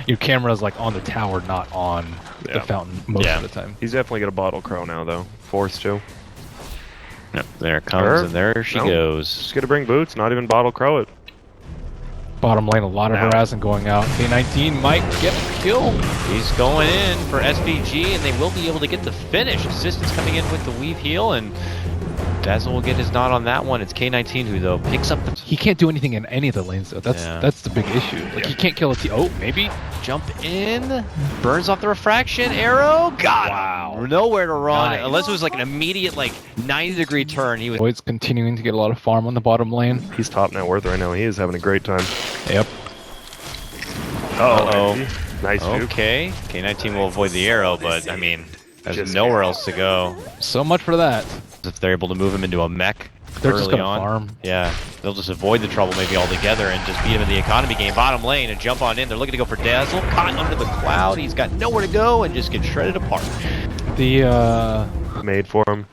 Your camera's like on the tower, not on the fountain most of the time. He's definitely gonna bottle crow now, though. Forced to. Yep, there it comes, and there she goes. Just gonna bring boots, not even bottle crow it. Bottom lane, a lot of harassment going out. K19 might get a kill. He's going in for SVG, and they will be able to get the finish. Assistance coming in with the weave heal, and Dazzle will get his nod on that one. It's K19 who, though, picks up the... He can't do anything in any of the lanes, though. That's the big issue. Like, he can't kill a team. Oh, maybe? Jump in, burns off the refraction, arrow, got him. Nowhere to run, unless it was like an immediate, like, 90-degree turn. He was... Void's continuing to get a lot of farm on the bottom lane. He's top net worth right now. He is having a great time. Yep. Uh-oh. Nice juke. Okay, K19 will avoid the arrow, but, I mean, there's nowhere else to go. So much for that. If they're able to move him into a mech they're early just gonna on, farm. Yeah, they'll just avoid the trouble maybe altogether and just beat him in the economy game. Bottom lane and jump on in. They're looking to go for Dazzle. Caught under the cloud. He's got nowhere to go and just gets shredded apart. The made for him.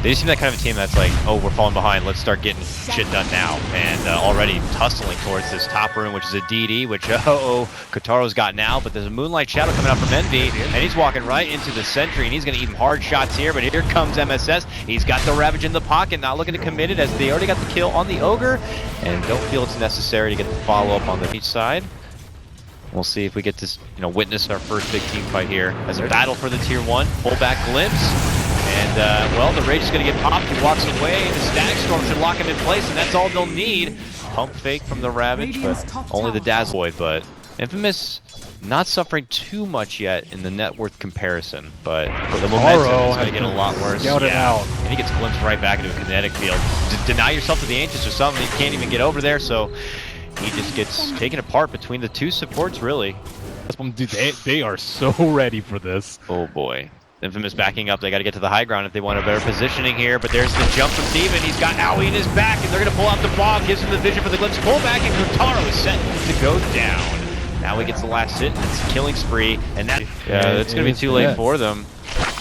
They just seem that kind of a team that's like, oh, we're falling behind, let's start getting shit done now. And already tussling towards this top room, which is a DD, which, Kotaro's got now, but there's a Moonlight Shadow coming out from Envy, and he's walking right into the Sentry, and he's going to eat him hard shots here, but here comes MSS. He's got the Ravage in the pocket, not looking to commit it, as they already got the kill on the Ogre, and don't feel it's necessary to get the follow-up on the each side. We'll see if we get to, witness our first big team fight here as a battle for the Tier 1. Pull back glimpse. And, well, the Rage is going to get popped. He walks away. The Static Storm should lock him in place, and that's all they'll need. Pump fake from the Ravage, but only the Dazzle boy. But Infamous not suffering too much yet in the net worth comparison, but the momentum is going to get a lot worse. Scout it out. And he gets glimpsed right back into a kinetic field. Deny yourself to the Ancients or something. He can't even get over there, so he just gets taken apart between the two supports, really. Dude, they are so ready for this. Oh, boy. Infamous backing up. They got to get to the high ground if they want a better positioning here. But there's the jump from Demon. He's got Owie in his back, and they're going to pull out the bomb. Gives him the vision for the glimpse. Pull back, and Kotaro is set to go down. Now he gets the last hit, and it's a killing spree. And that, it's going to be too late for them.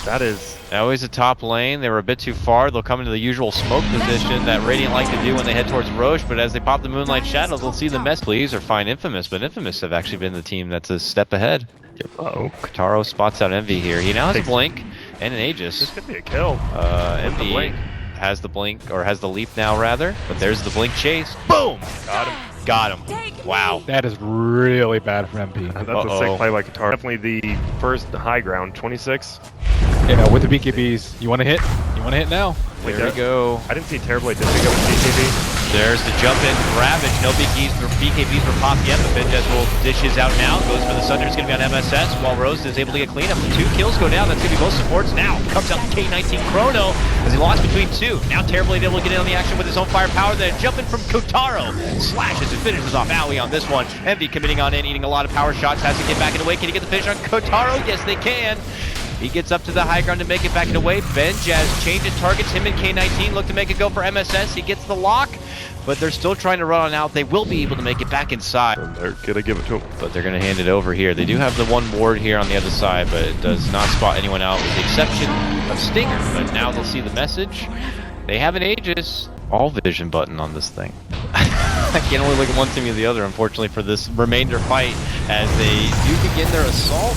That is always a top lane. They were a bit too far. They'll come into the usual smoke position that Radiant like to do when they head towards Roche. But as they pop the Moonlight Shadow, they'll see the mess, please, or find Infamous. But Infamous have actually been the team that's a step ahead. Kotaro spots out Envy here. He now has a blink and an Aegis. This could be a kill. Envy has the blink, or has the leap now rather. But there's the blink chase. Boom! Got him. Got him. Wow. That is really bad for MP. That's a sick play by Kotaro. Definitely the first high ground. 26. Yeah, with the BKBs. You want to hit? You want to hit now? There we go. I didn't see Terrorblade. Did they go with BKB? There's the jump in Ravage. No BKBs for Pop yet, but Benjaz will dish his out now. Goes for the Sunder. It's going to be on MSS, while Rose is able to get clean up. 2 kills go down. That's going to be both supports now. Comes out K19 Chrono as he lost between 2. Now Terrorblade able to get in on the action with his own firepower. Then jumping from Kotaro. Slashes and finishes off Owie on this one. Envy committing on in, eating a lot of power shots. Has to get back in the way. Can he get the finish on Kotaro? Yes, they can. He gets up to the high ground to make it back in the way. Benjaz changes targets. Him and K19 look to make it go for MSS. He gets the lock, but they're still trying to run on out. They will be able to make it back inside. And they're going to give it to him. But they're going to hand it over here. They do have the one ward here on the other side, but it does not spot anyone out with the exception of Stinger. But now they'll see the message. They have an Aegis. All vision button on this thing. I can only look at one team or the other, unfortunately, for this remainder fight as they do begin their assault.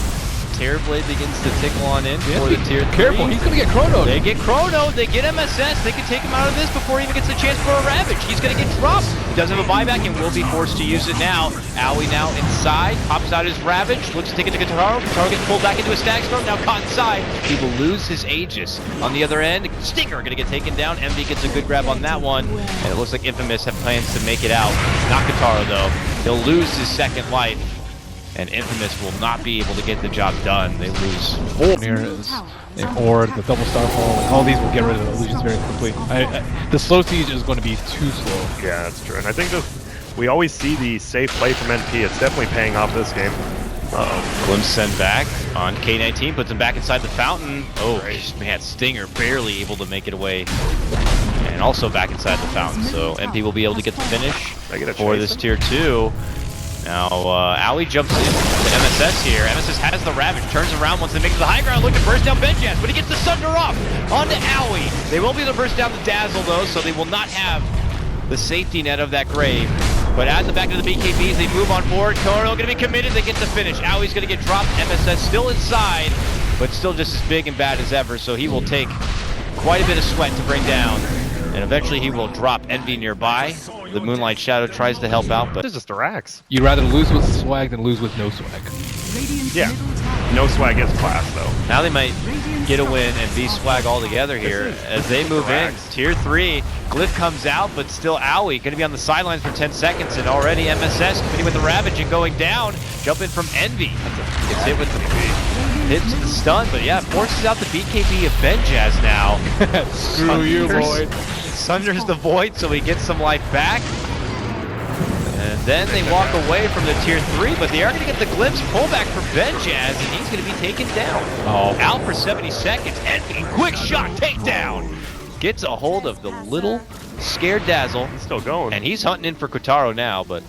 Terrorblade begins to tickle on in for the Tier 3. Careful, he's going to get Chrono. They get Chrono, they get MSS, they can take him out of this before he even gets a chance for a Ravage. He's going to get dropped. He does have a buyback and will be forced to use it now. Owie now inside, pops out his Ravage, looks to take it to Kotaro. Kotaro gets pulled back into a Static Storm, now caught inside. He will lose his Aegis. On the other end, Stinger going to get taken down. Envy gets a good grab on that one. And it looks like Infamous have plans to make it out. Not Kotaro though. He'll lose his second life. And Infamous will not be able to get the job done. They lose 4. Or the double starfall. Like, all these will get rid of the illusions very quickly. The slow siege is going to be too slow. Yeah, that's true. And I think we always see the safe play from NP. It's definitely paying off this game. Glimpse sent back on K19, puts him back inside the fountain. Oh, man, Stinger barely able to make it away. And also back inside the fountain. So MP will be able to get the finish for this Tier 2. Now, Owie jumps in to MSS here. MSS has the Ravage, turns around once they make it to the high ground, looking to burst down Benjaz, but he gets the Sunder off onto Owie. They will be able to burst down the Dazzle, though, so they will not have the safety net of that grave. But at the back of the BKBs, they move on board. Toro going to be committed. They get the finish. Aui's going to get dropped. MSS still inside, but still just as big and bad as ever. So he will take quite a bit of sweat to bring down. And eventually he will drop Envy nearby. The Moonlight Shadow tries to help out, but This is just the racks. You'd rather lose with swag than lose with no swag. Yeah. No swag is class, though. now they might get a win and be swag all together here as they move in. Tier 3, Glyph comes out, but still Aui going to be on the sidelines for 10 seconds, and already MSS committing with the Ravage and going down. Jump in from Envy. Gets hit with the hits the stun, but yeah, forces out the BKB of Benjaz now. Screw you, boy. Sunders the Void, so he gets some life back. And then they walk away from the tier 3, but they are going to get the glimpse pullback for Benjaz, and he's going to be taken down. Oh. Out for 70 seconds. Envy, quick shot, takedown. Gets a hold of the little scared Dazzle. He's still going. And he's hunting in for Kotaro now, but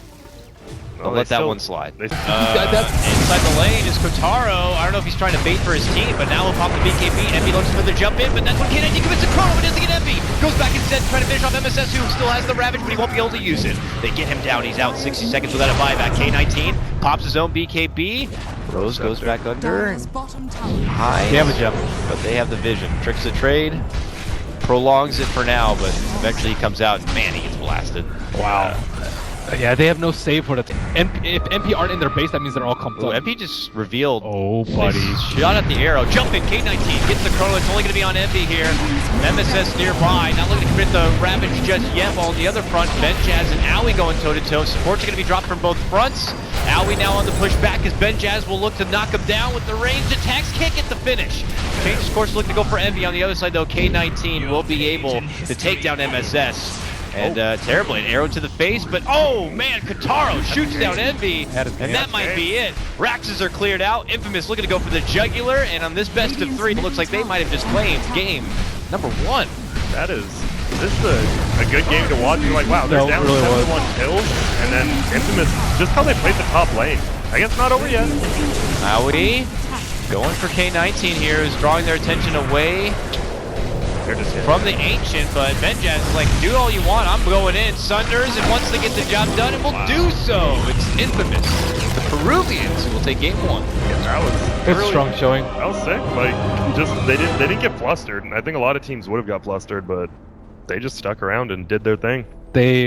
don't let that one slide. Inside the lane is Kotaro. I don't know if he's trying to bait for his team, but now he'll pop the BKB. Envy looks for the jump in, but that's when K19 commits a chrono, but doesn't get Envy. Goes back instead, trying to finish off MSS, who still has the Ravage, but he won't be able to use it. They get him down. He's out 60 seconds without a buyback. K19 pops his own BKB. Rose goes back under. High. They have a jump. But they have the vision. Tricks the trade. Prolongs it for now, but eventually he comes out. Man, he gets blasted. Wow. Yeah, they have no save for that. If MP aren't in their base, that means they're all comped Oh, up. MP just revealed. Oh, buddy. Shot at the arrow. Jumping. K19 gets the chrono. It's only going to be on Envy here. MSS nearby. Not looking to commit the Ravage just yet. While on the other front, Benjaz and Aui going toe-to-toe. Supports are going to be dropped from both fronts. Aui now on the push back as Benjaz will look to knock him down with the ranged attacks. Can't get the finish. Changes course, looking to go for Envy. On the other side, though, K19 will be able to take down MSS. And Terrorblade, arrow to the face, but oh man, Kotaro shoots down Envy, and that might be it. Raxes are cleared out. Infamous looking to go for the jugular, and on this best of 3, it looks like they might have just claimed game number 1. This is a good game to watch. You're like, wow, they're down really 7-1 kills, and then Infamous, just how they played the top lane. I guess not over yet. Aui going for K19 here, is drawing their attention away from the Ancient, but Benjaz is like, do all you want, I'm going in. Sunders, and once they get the job done, it will do so. It's Infamous. The Peruvians will take game 1. Yeah, that was It's really, strong showing. That was sick. Like, just they didn't get flustered. I think a lot of teams would have got flustered, but they just stuck around and did their thing. They